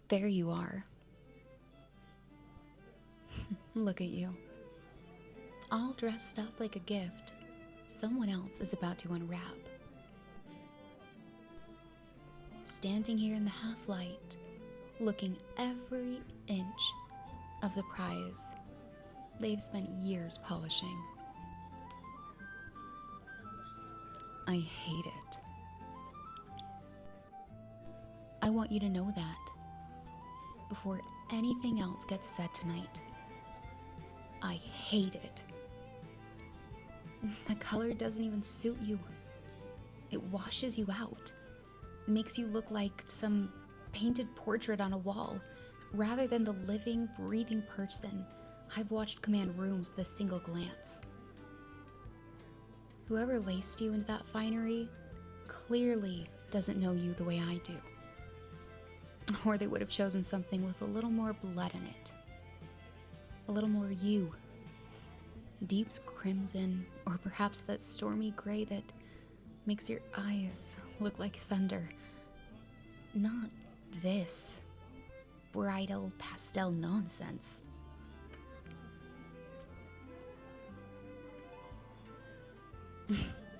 There you are. Look at you. All dressed up like a gift someone else is about to unwrap. Standing here in the half-light, looking every inch of the prize they've spent years polishing. I hate it. I want you to know that before anything else gets said tonight. I hate it. The color doesn't even suit you. It washes you out. Makes you look like some painted portrait on a wall, rather than the living, breathing person I've watched command rooms with a single glance. Whoever laced you into that finery clearly doesn't know you the way I do. Or they would have chosen something with a little more blood in it. A little more you. Deep's crimson, or perhaps that stormy gray that makes your eyes look like thunder. Not this bridal pastel nonsense.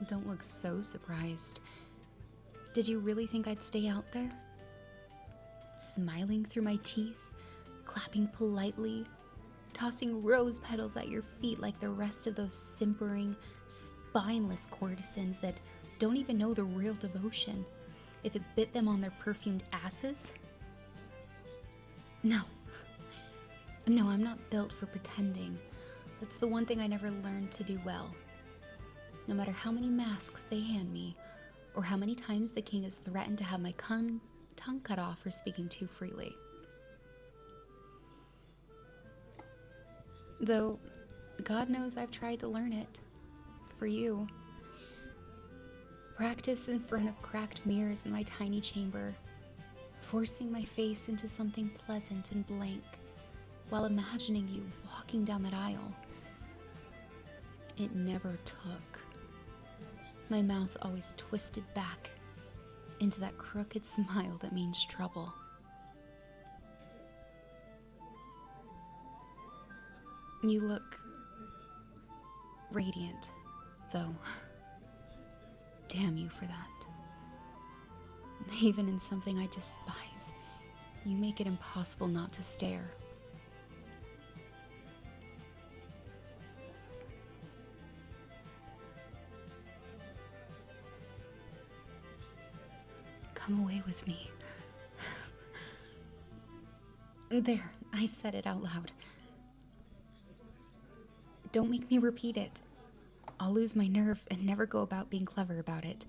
Don't look so surprised. Did you really think I'd stay out there? Smiling through my teeth, clapping politely, tossing rose petals at your feet like the rest of those simpering, spineless courtesans that don't even know the real devotion if it bit them on their perfumed asses? No, I'm not built for pretending. That's the one thing I never learned to do well. No matter how many masks they hand me, or how many times the king has threatened to have my tongue cut off for speaking too freely. Though, God knows I've tried to learn it. For you. Practice in front of cracked mirrors in my tiny chamber, forcing my face into something pleasant and blank, while imagining you walking down that aisle. It never took. My mouth always twisted back into that crooked smile that means trouble. You look radiant, though. Damn you for that. Even in something I despise, you make it impossible not to stare. Come away with me. There, I said it out loud. Don't make me repeat it. I'll lose my nerve and never go about being clever about it.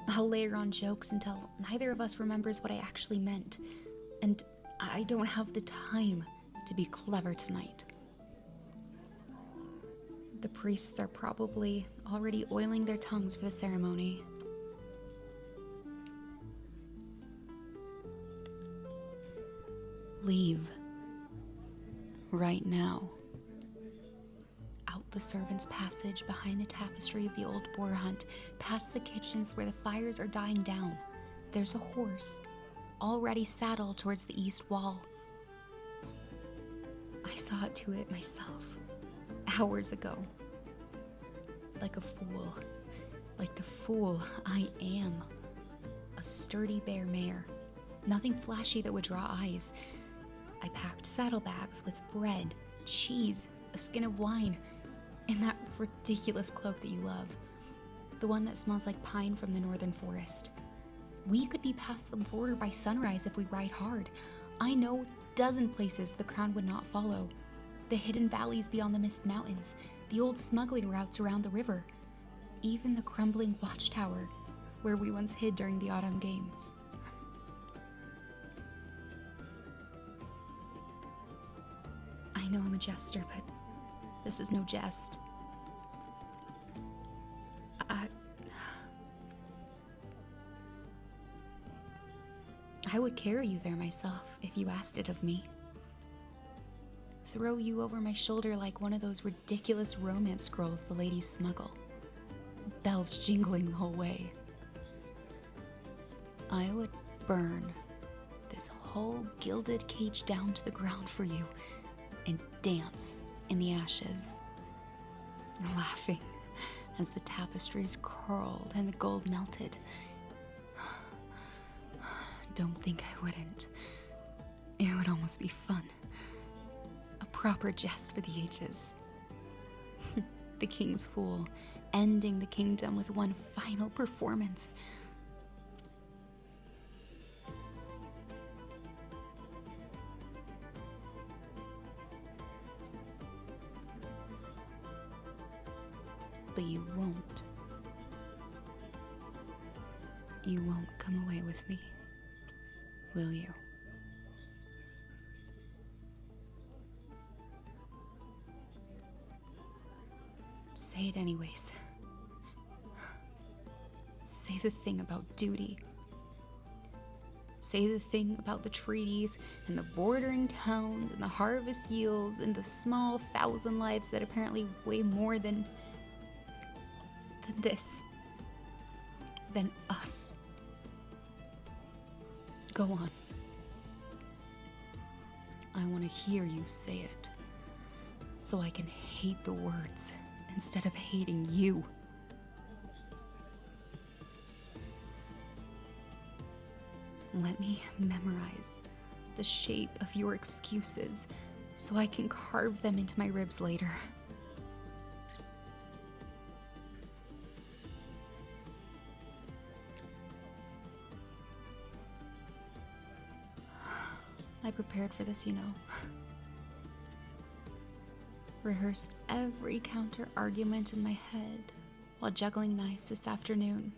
I'll layer on jokes until neither of us remembers what I actually meant. And I don't have the time to be clever tonight. The priests are probably already oiling their tongues for the ceremony. Leave. Right now. Out the servants' passage, behind the tapestry of the old boar hunt, past the kitchens where the fires are dying down. There's a horse, already saddled towards the east wall. I saw it to it myself, hours ago. Like a fool. Like the fool I am. A sturdy bare mare. Nothing flashy that would draw eyes. I packed saddlebags with bread, cheese, a skin of wine, and that ridiculous cloak that you love. The one that smells like pine from the northern forest. We could be past the border by sunrise if we ride hard. I know dozen places the crown would not follow. The hidden valleys beyond the mist mountains, the old smuggling routes around the river, even the crumbling watchtower where we once hid during the autumn games. I know I'm a jester, but this is no jest. I would carry you there myself if you asked it of me. Throw you over my shoulder like one of those ridiculous romance scrolls the ladies smuggle. Bells jingling the whole way. I would burn this whole gilded cage down to the ground for you and dance in the ashes, laughing as the tapestries curled and the gold melted. Don't think I wouldn't. It would almost be fun. A proper jest for the ages. The king's fool, ending the kingdom with one final performance. But you won't. You won't come away with me, will you? Say it anyways. Say the thing about duty. Say the thing about the treaties and the bordering towns and the harvest yields and the small 1,000 lives that apparently weigh more than this. Than us. Go on. I want to hear you say it, so I can hate the words instead of hating you. Let me memorize the shape of your excuses so I can carve them into my ribs later. I prepared for this, you know. Rehearsed every counter argument in my head while juggling knives this afternoon.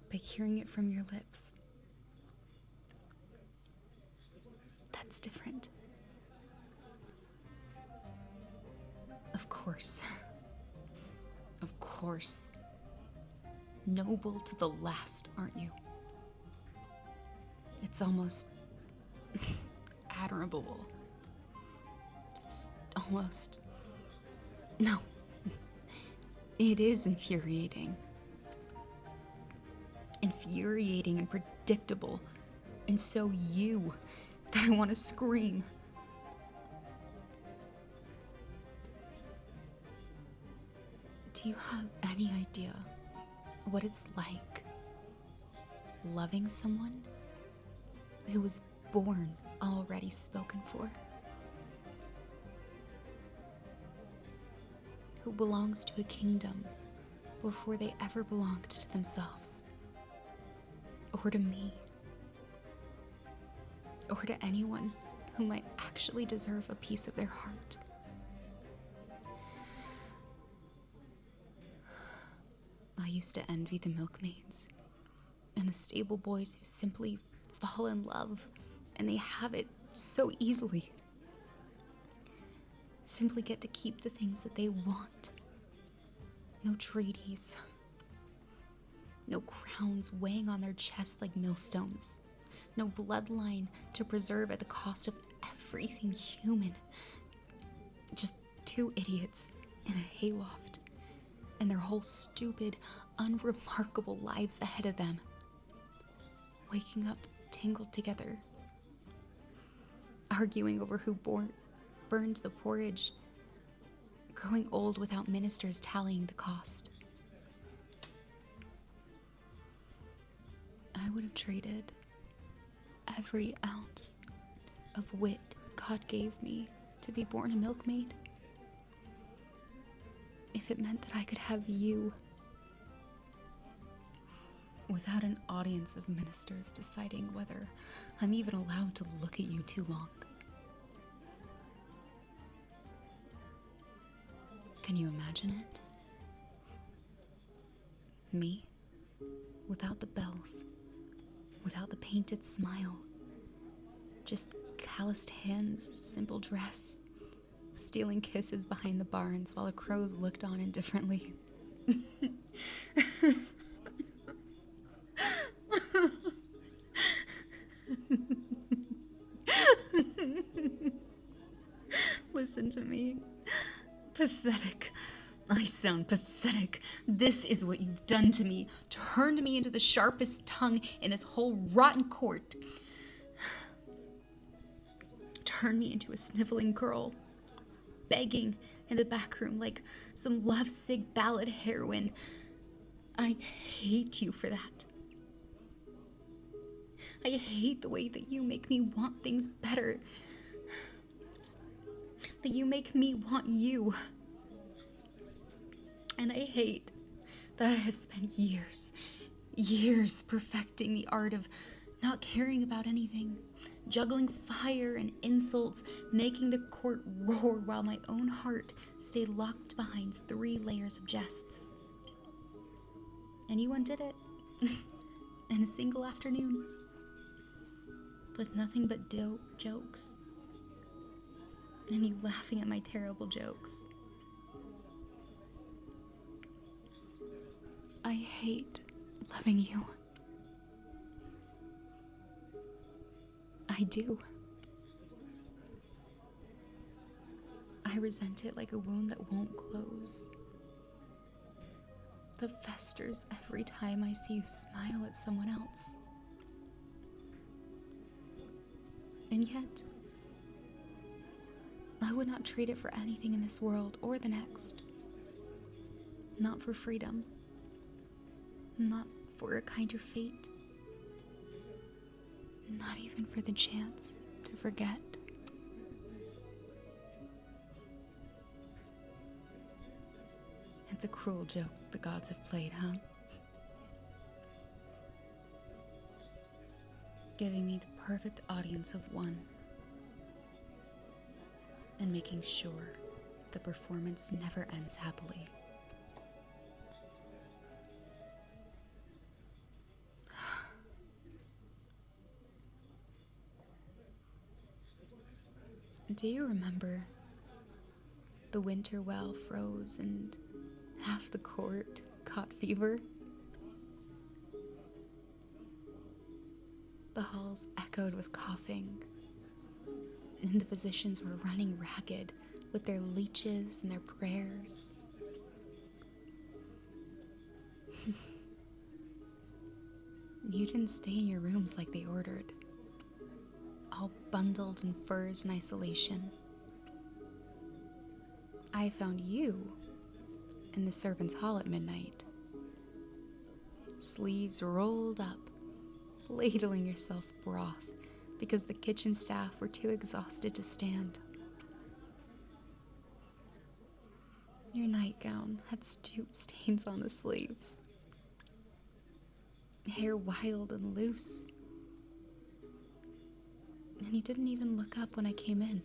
But hearing it from your lips, that's different. Of course. Of course. Noble to the last, aren't you? It's almost admirable. It's almost... No. It is infuriating. Infuriating and predictable. And so you, that I want to scream. Do you have any idea what it's like loving someone who was born already spoken for? Who belongs to a kingdom before they ever belonged to themselves, or to me, or to anyone who might actually deserve a piece of their heart. I used to envy the milkmaids and the stable boys who simply fall in love, and they have it so easily. Simply get to keep the things that they want. No treaties. No crowns weighing on their chests like millstones. No bloodline to preserve at the cost of everything human. Just two idiots in a hayloft, and their whole stupid, unremarkable lives ahead of them. Waking up tangled together. Arguing over who burned the porridge. Growing old without ministers tallying the cost. I would have traded every ounce of wit God gave me to be born a milkmaid, if it meant that I could have you, without an audience of ministers deciding whether I'm even allowed to look at you too long. Can you imagine it? Me, without the bells, without the painted smile, just calloused hands, simple dress, stealing kisses behind the barns while the crows looked on indifferently. Listen to me. Pathetic, I sound pathetic. This is what you've done to me. Turned me into the sharpest tongue in this whole rotten court. Turned me into a sniveling girl, begging in the back room like some lovesick ballad heroine. I hate you for that. I hate the way that you make me want things better. That you make me want you. And I hate that I have spent years perfecting the art of not caring about anything, juggling fire and insults, making the court roar while my own heart stayed locked behind 3 layers of jests. And you undid it in a single afternoon, with nothing but jokes, and you laughing at my terrible jokes. I hate loving you. I do. I resent it like a wound that won't close. That festers every time I see you smile at someone else. And yet, I would not trade it for anything in this world or the next. Not for freedom. Not for a kinder fate. Not even for the chance to forget. It's a cruel joke the gods have played, huh? Giving me the perfect audience of one, and making sure the performance never ends happily. Do you remember the winter well froze and half the court caught fever? The halls echoed with coughing, and the physicians were running ragged with their leeches and their prayers. You didn't stay in your rooms like they ordered, all bundled in furs and isolation. I found you in the servants' hall at midnight, sleeves rolled up, ladling yourself broth because the kitchen staff were too exhausted to stand. Your nightgown had stoop stains on the sleeves, hair wild and loose, and you didn't even look up when I came in.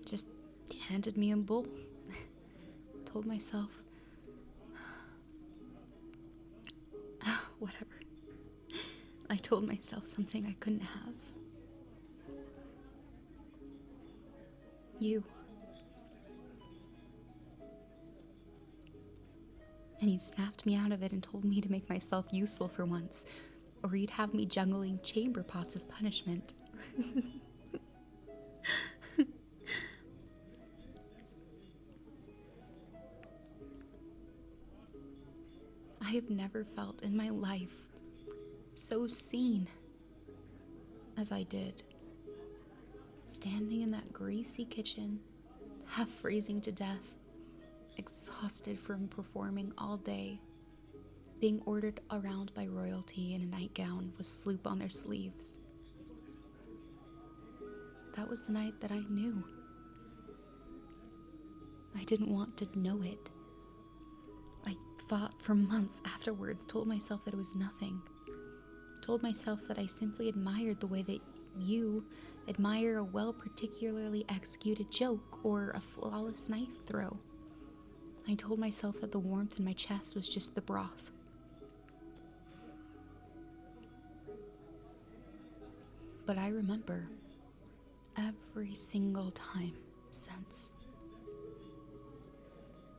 Just handed me a bowl. Told myself, whatever. I told myself something I couldn't have. You. And you snapped me out of it and told me to make myself useful for once, or you'd have me juggling chamber pots as punishment. I have never felt in my life so seen as I did, standing in that greasy kitchen, half freezing to death, exhausted from performing all day, being ordered around by royalty in a nightgown with sloop on their sleeves. That was the night that I knew. I didn't want to know it. I fought for months afterwards, told myself that it was nothing. Told myself that I simply admired the way that you admire a particularly executed joke or a flawless knife throw. I told myself that the warmth in my chest was just the broth. But I remember every single time since.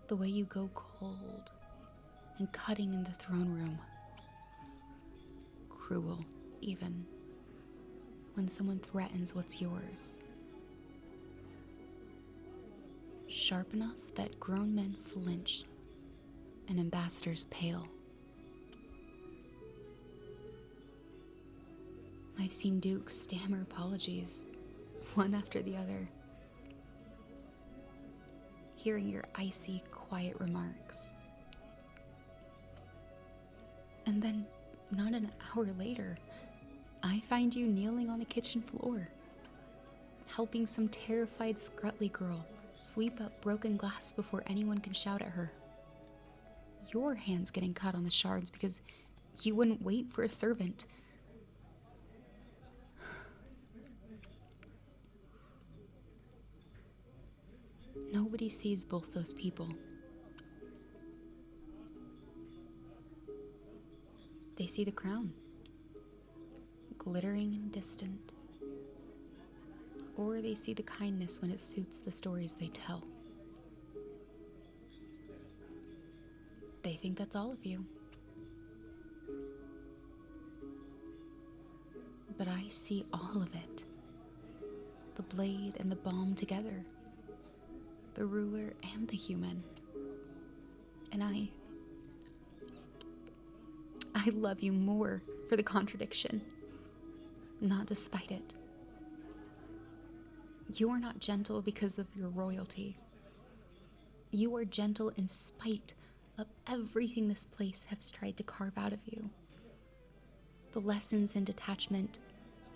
The way you go cold and cutting in the throne room. Cruel, even, when someone threatens what's yours. sharp enough that grown men flinch and ambassadors pale. I've seen dukes stammer apologies, one after the other, hearing your icy, quiet remarks. And then, not an hour later, I find you kneeling on a kitchen floor, helping some terrified Scrutley girl sweep up broken glass before anyone can shout at her. Your hand's getting cut on the shards because you wouldn't wait for a servant. Nobody sees both those people. They see the crown, glittering and distant. Or they see the kindness when it suits the stories they tell. They think that's all of you. But I see all of it. The blade and the balm together. The ruler and the human. And I love you more for the contradiction, not despite it. You are not gentle because of your royalty. You are gentle in spite of everything this place has tried to carve out of you. The lessons in detachment,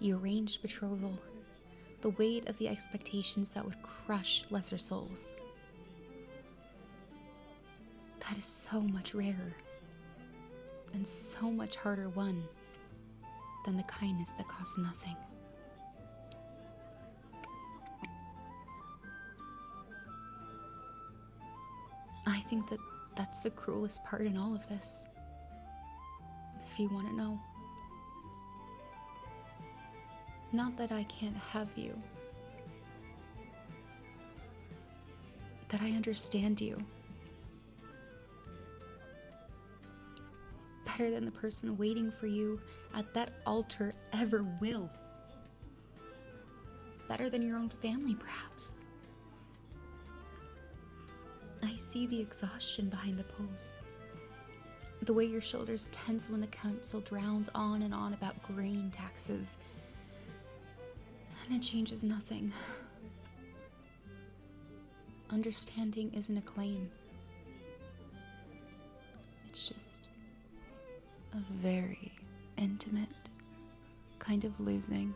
the arranged betrothal, the weight of the expectations that would crush lesser souls. That is so much rarer and so much harder won than the kindness that costs nothing. I think that that's the cruelest part in all of this, if you want to know. Not that I can't have you, that I understand you better than the person waiting for you at that altar ever will. Better than your own family, perhaps. I see the exhaustion behind the pose. The way your shoulders tense when the council drowns on and on about grain taxes. And it changes nothing. Understanding isn't a claim. It's just a very intimate kind of losing.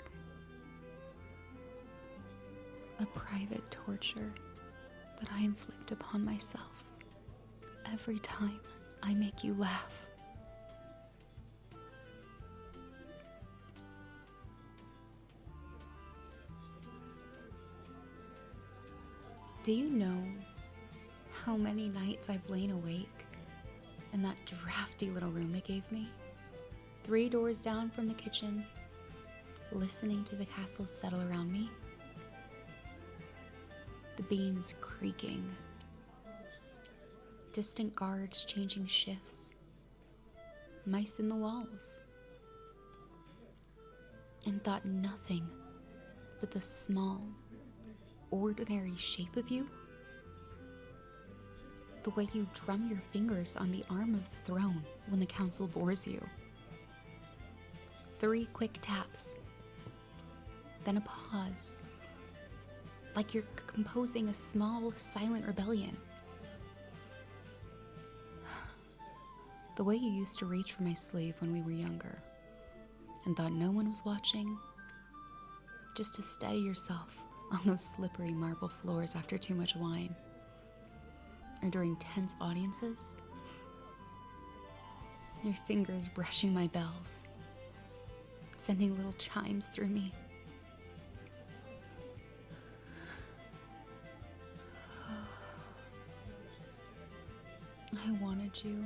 A private torture that I inflict upon myself every time I make you laugh. Do you know how many nights I've lain awake in that drafty little room they gave me? 3 doors down from the kitchen, listening to the castle settle around me. The beams creaking. Distant guards changing shifts. Mice in the walls. And thought nothing but the small, ordinary shape of you. The way you drum your fingers on the arm of the throne when the council bores you. 3 quick taps. Then a pause. Like you're composing a small, silent rebellion. The way you used to reach for my sleeve when we were younger and thought no one was watching, just to steady yourself on those slippery marble floors after too much wine, or during tense audiences, your fingers brushing my bells, sending little chimes through me. I wanted you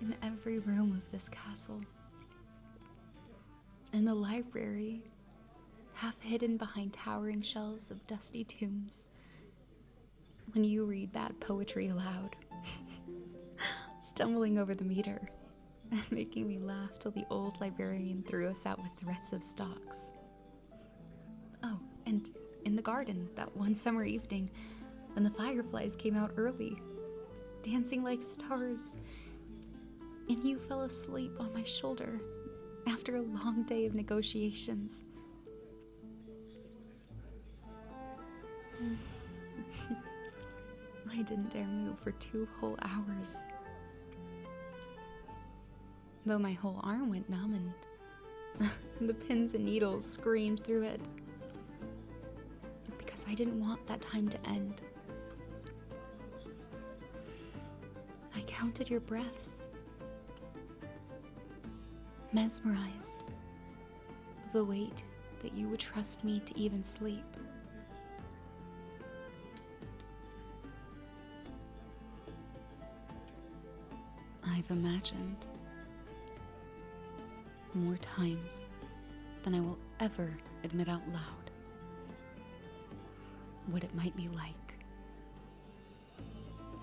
in every room of this castle. In the library, half hidden behind towering shelves of dusty tombs. When you read bad poetry aloud, stumbling over the meter, and making me laugh till the old librarian threw us out with threats of stocks. Oh, and in the garden, that one summer evening, when the fireflies came out early, dancing like stars, and you fell asleep on my shoulder after a long day of negotiations. I didn't dare move for 2 whole hours, though my whole arm went numb and the pins and needles screamed through it, because I didn't want that time to end. I counted your breaths, mesmerized of the weight that you would trust me to even sleep. I've imagined more times than I will ever admit out loud what it might be like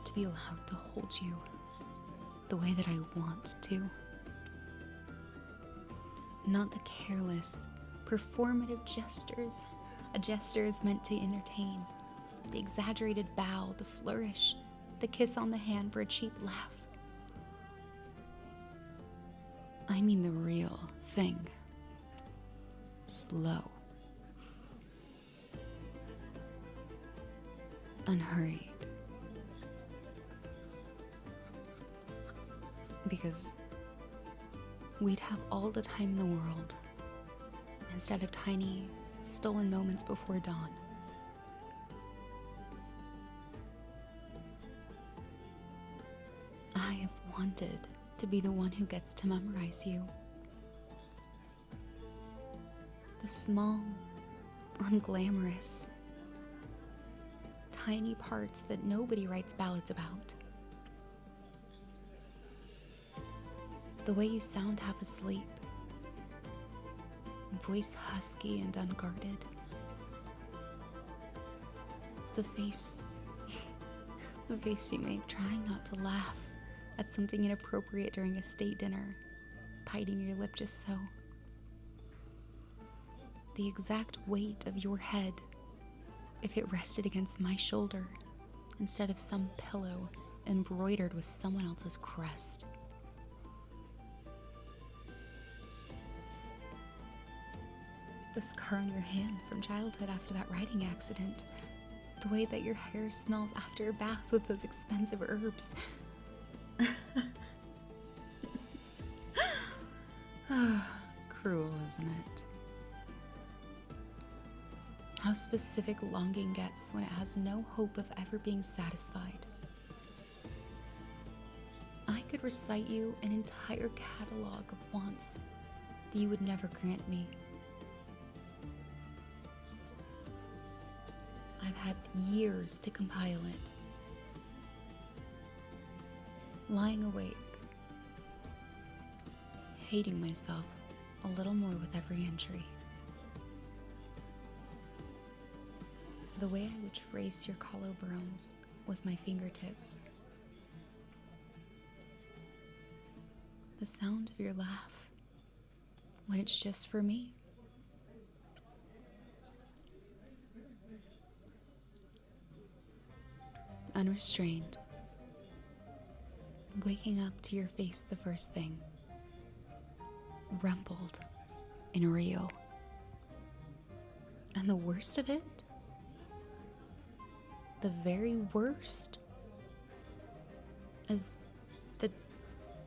to be allowed to hold you the way that I want to. Not the careless, performative gestures a jester is meant to entertain, the exaggerated bow, the flourish, the kiss on the hand for a cheap laugh. I mean the real thing. Slow. Unhurried. Because we'd have all the time in the world instead of tiny, stolen moments before dawn. I have wanted to be the one who gets to memorize you. The small, unglamorous, tiny parts that nobody writes ballads about. The way you sound half asleep, voice husky and unguarded. The face you make trying not to laugh at something inappropriate during a state dinner, biting your lip just so. The exact weight of your head if it rested against my shoulder instead of some pillow embroidered with someone else's crest. The scar on your hand from childhood after that riding accident. The way that your hair smells after a bath with those expensive herbs. Cruel, isn't it? How specific longing gets when it has no hope of ever being satisfied. I could recite you an entire catalog of wants that you would never grant me. I've had years to compile it. Lying awake, hating myself a little more with every entry. The way I would trace your collarbones with my fingertips. The sound of your laugh when it's just for me. Unrestrained. Waking up to your face the first thing. Rumpled and real. And the worst of it, the very worst, is that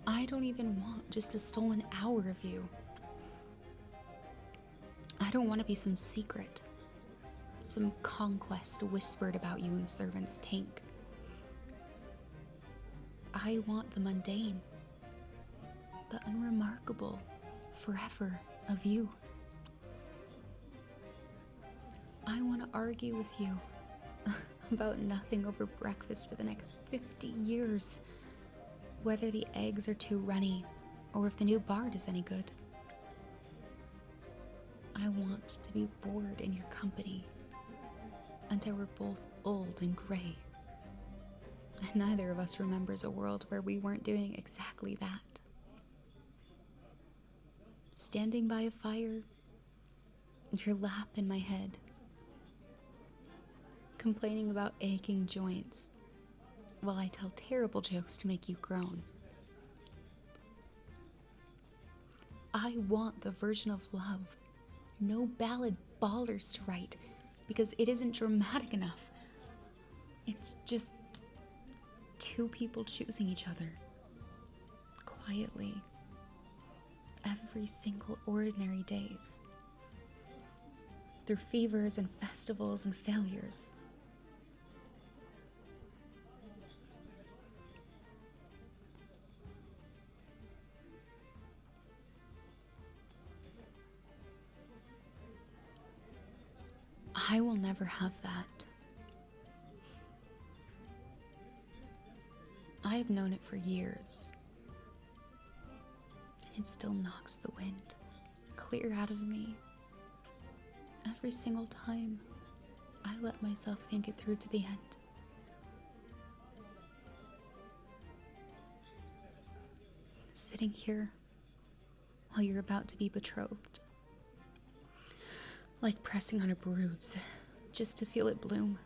I don't even want just a stolen hour of you. I don't want to be some secret, some conquest whispered about you in the servant's tank. I want the mundane, the unremarkable forever of you. I want to argue with you about nothing over breakfast for the next 50 years, whether the eggs are too runny or if the new bard is any good. I want to be bored in your company until we're both old and gray. And neither of us remembers a world where we weren't doing exactly that. Standing by a fire, your lap in my head, complaining about aching joints, while I tell terrible jokes to make you groan. I want the version of love. No ballad ballers to write, because it isn't dramatic enough. It's just two people choosing each other. Quietly. Every single ordinary days. Through fevers and festivals and failures. I will never have that. I have known it for years. And it still knocks the wind clear out of me. Every single time I let myself think it through to the end. Sitting here while you're about to be betrothed. Like pressing on a bruise, just to feel it bloom.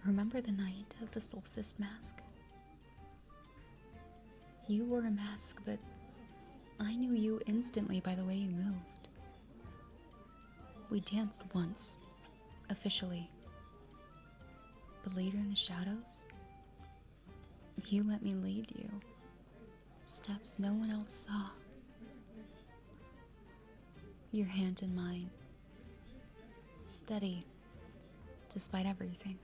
Remember the night of the solstice mask? You wore a mask, but I knew you instantly by the way you moved. We danced once, officially. But later in the shadows, you let me lead you. Steps no one else saw. Your hand in mine. Steady, despite everything.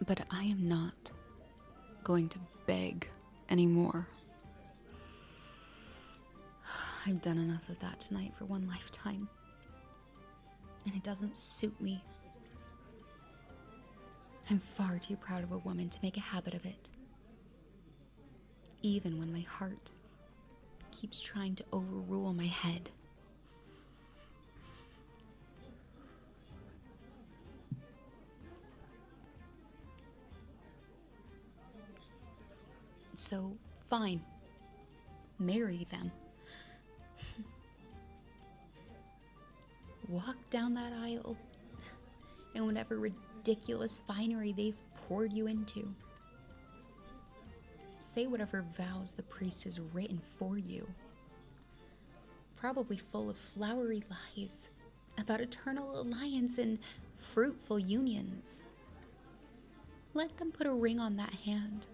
But I am not going to beg anymore. I've done enough of that tonight for one lifetime. And it doesn't suit me. I'm far too proud of a woman to make a habit of it. Even when my heart keeps trying to overrule my head. So, fine. Marry them. Walk down that aisle in whatever ridiculous finery they've poured you into. Say whatever vows the priest has written for you. Probably full of flowery lies about eternal alliance and fruitful unions. Let them put a ring on that hand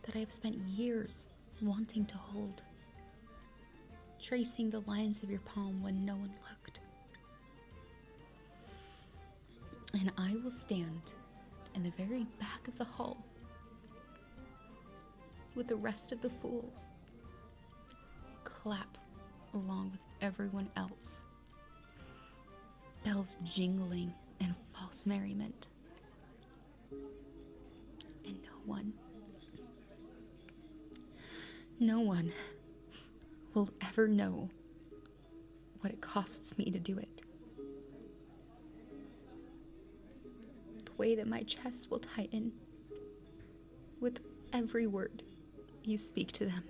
that I have spent years wanting to hold, tracing the lines of your palm when no one looked. And I will stand in the very back of the hall with the rest of the fools, clap along with everyone else, bells jingling in false merriment. And no one will ever know what it costs me to do it. The way that my chest will tighten with every word you speak to them.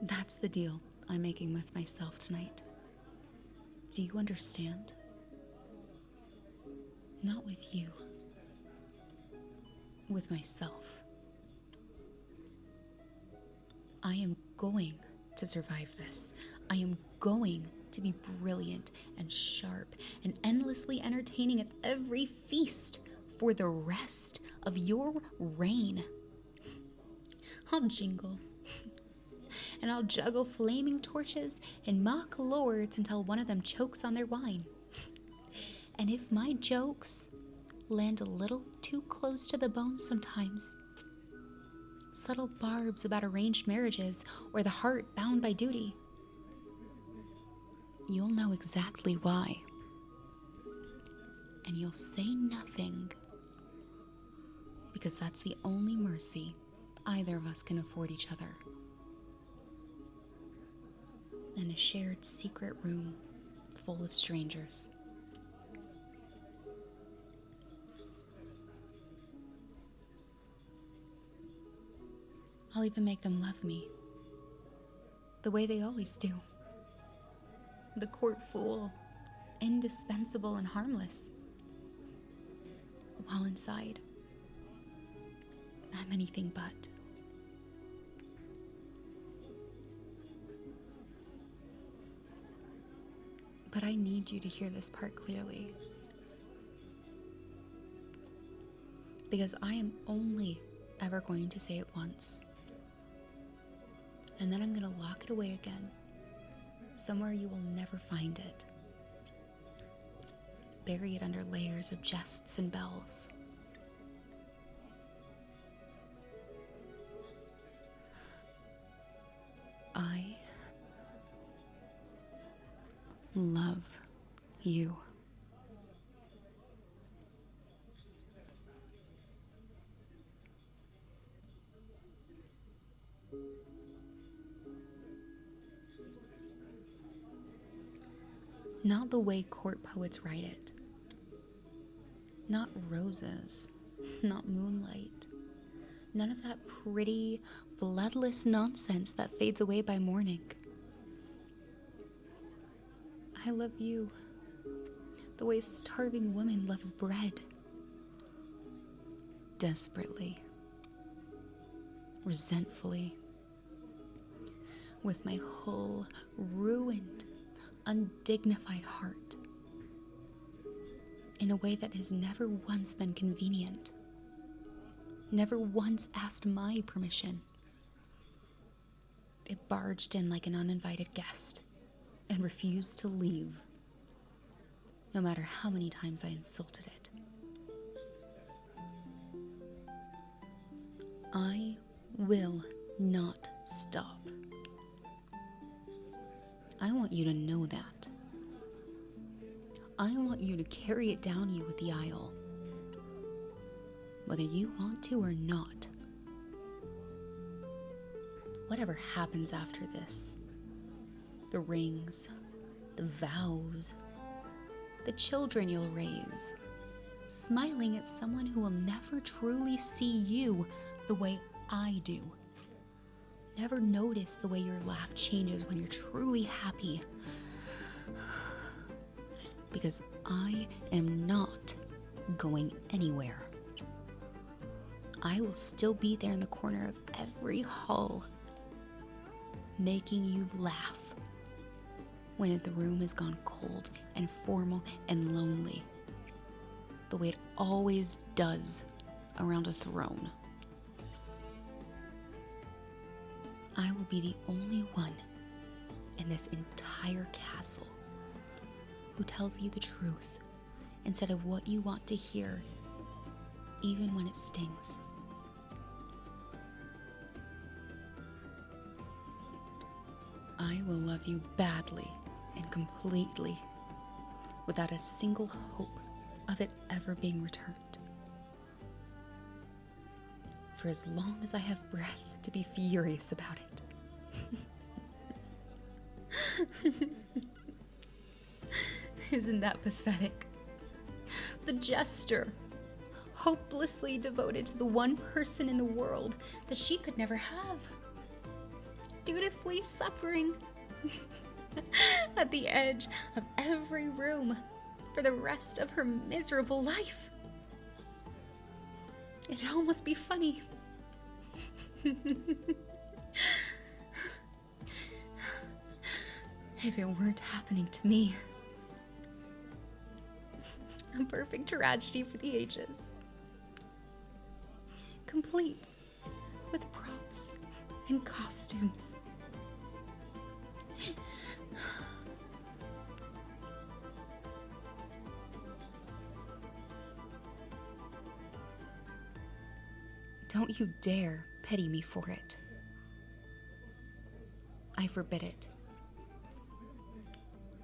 That's the deal I'm making with myself tonight. Do you understand? Not with you. With myself. I am going to survive this. I am going to be brilliant and sharp and endlessly entertaining at every feast for the rest of your reign. I'll jingle and I'll juggle flaming torches and mock lords until one of them chokes on their wine. And if my jokes land a little too close to the bone sometimes, subtle barbs about arranged marriages or the heart bound by duty, you'll know exactly why. And you'll say nothing, because that's the only mercy either of us can afford each other. and a shared secret room full of strangers. I'll even make them love me the way they always do. The court fool, indispensable and harmless. While inside, I'm anything but. But I need you to hear this part clearly. Because I am only ever going to say it once. And then I'm going to lock it away again, somewhere you will never find it. Bury it under layers of jests and bells. I love you. Not the way court poets write it. Not roses, not moonlight. None of that pretty, bloodless nonsense that fades away by morning. I love you the way a starving woman loves bread. Desperately, resentfully, with my whole ruined, undignified heart, in a way that has never once been convenient, never once asked my permission. It barged in like an uninvited guest and refused to leave, no matter how many times I insulted it. I will not stop. I want you to know that. I want you to carry it down you with the aisle, whether you want to or not. Whatever happens after this, the rings, the vows, the children you'll raise, smiling at someone who will never truly see you the way I do. Never notice the way your laugh changes when you're truly happy. Because I am not going anywhere. I will still be there in the corner of every hall, making you laugh when the room has gone cold and formal and lonely, the way it always does around a throne. I will be the only one in this entire castle who tells you the truth instead of what you want to hear, even when it stings. I will love you badly and completely, without a single hope of it ever being returned. For as long as I have breath to be furious about it. Isn't that pathetic? The jester, hopelessly devoted to the one person in the world that she could never have, dutifully suffering at the edge of every room for the rest of her miserable life. It'd almost be funny. If it weren't happening to me. A perfect tragedy for the ages. Complete with props and costumes. Don't you dare pity me for it. I forbid it.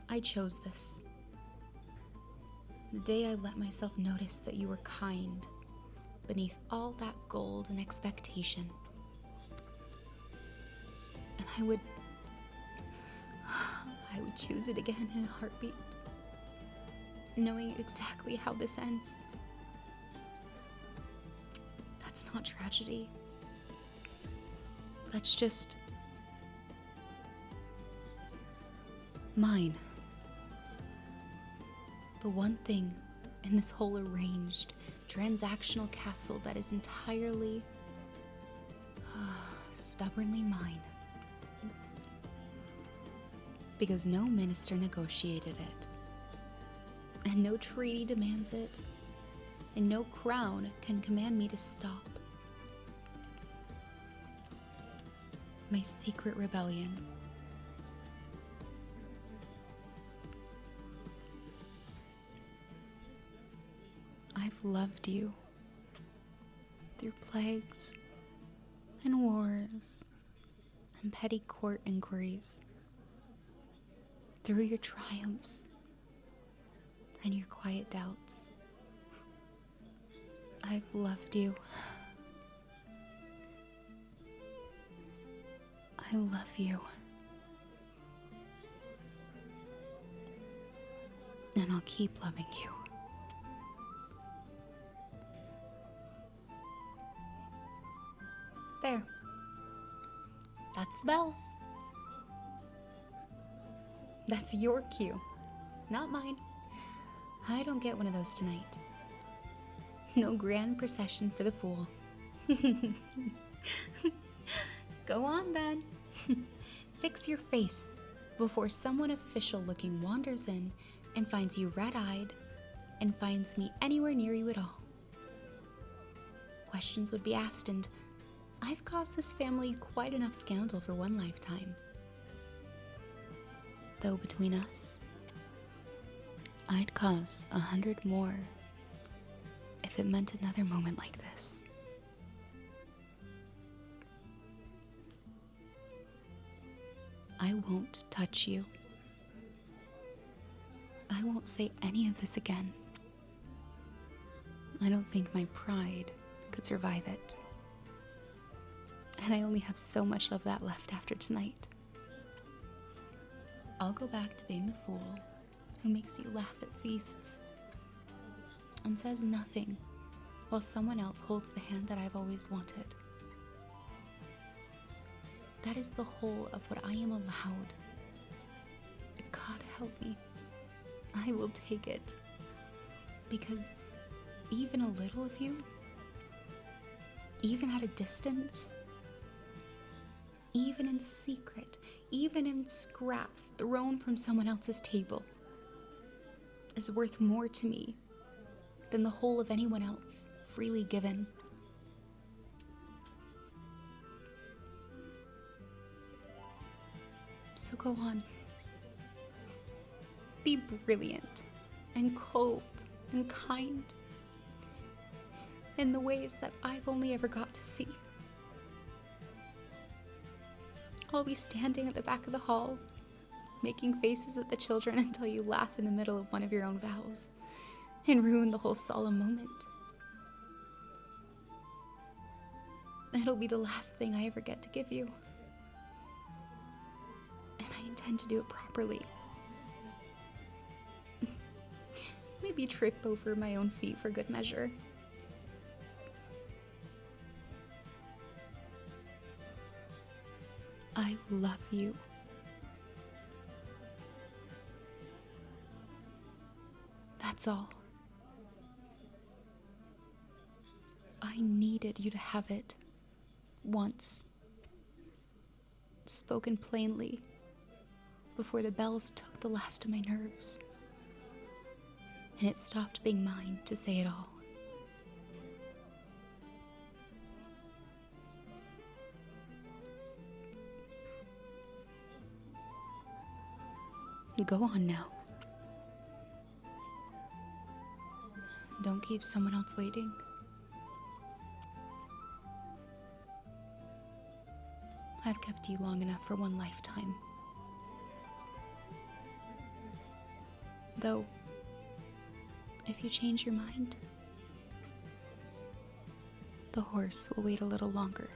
I chose this. The day I let myself notice that you were kind beneath all that gold and expectation. And I would I would choose it again in a heartbeat, knowing exactly how this ends. That's not tragedy. That's just mine. The one thing in this whole arranged, transactional castle that is entirely, stubbornly mine. Because no minister negotiated it, and no treaty demands it, and no crown can command me to stop. My secret rebellion. I've loved you through plagues and wars and petty court inquiries, through your triumphs and your quiet doubts. I've loved you. I love you. And I'll keep loving you. There. That's the bells. That's your cue, not mine. I don't get one of those tonight. No grand procession for the fool. Go on then. Fix your face before someone official looking wanders in and finds you red-eyed and finds me anywhere near you at all. Questions would be asked, and I've caused this family quite enough scandal for one lifetime. Though between us, I'd cause 100 more if it meant another moment like this. I won't touch you. I won't say any of this again. I don't think my pride could survive it. And I only have so much of that left after tonight. I'll go back to being the fool who makes you laugh at feasts and says nothing while someone else holds the hand that I've always wanted. That is the whole of what I am allowed. God help me. I will take it. Because even a little of you, even at a distance, even in secret, even in scraps thrown from someone else's table, is worth more to me than the whole of anyone else freely given. So go on. Be brilliant and cold and kind in the ways that I've only ever got to see. I'll be standing at the back of the hall, making faces at the children until you laugh in the middle of one of your own vows and ruin the whole solemn moment. It'll be the last thing I ever get to give you. And I intend to do it properly. Maybe trip over my own feet for good measure. I love you. That's all. I needed you to have it once. Spoken plainly before the bells took the last of my nerves. And it stopped being mine to say it all. Go on now. Don't keep someone else waiting. I've kept you long enough for one lifetime. Though, if you change your mind, the horse will wait a little longer.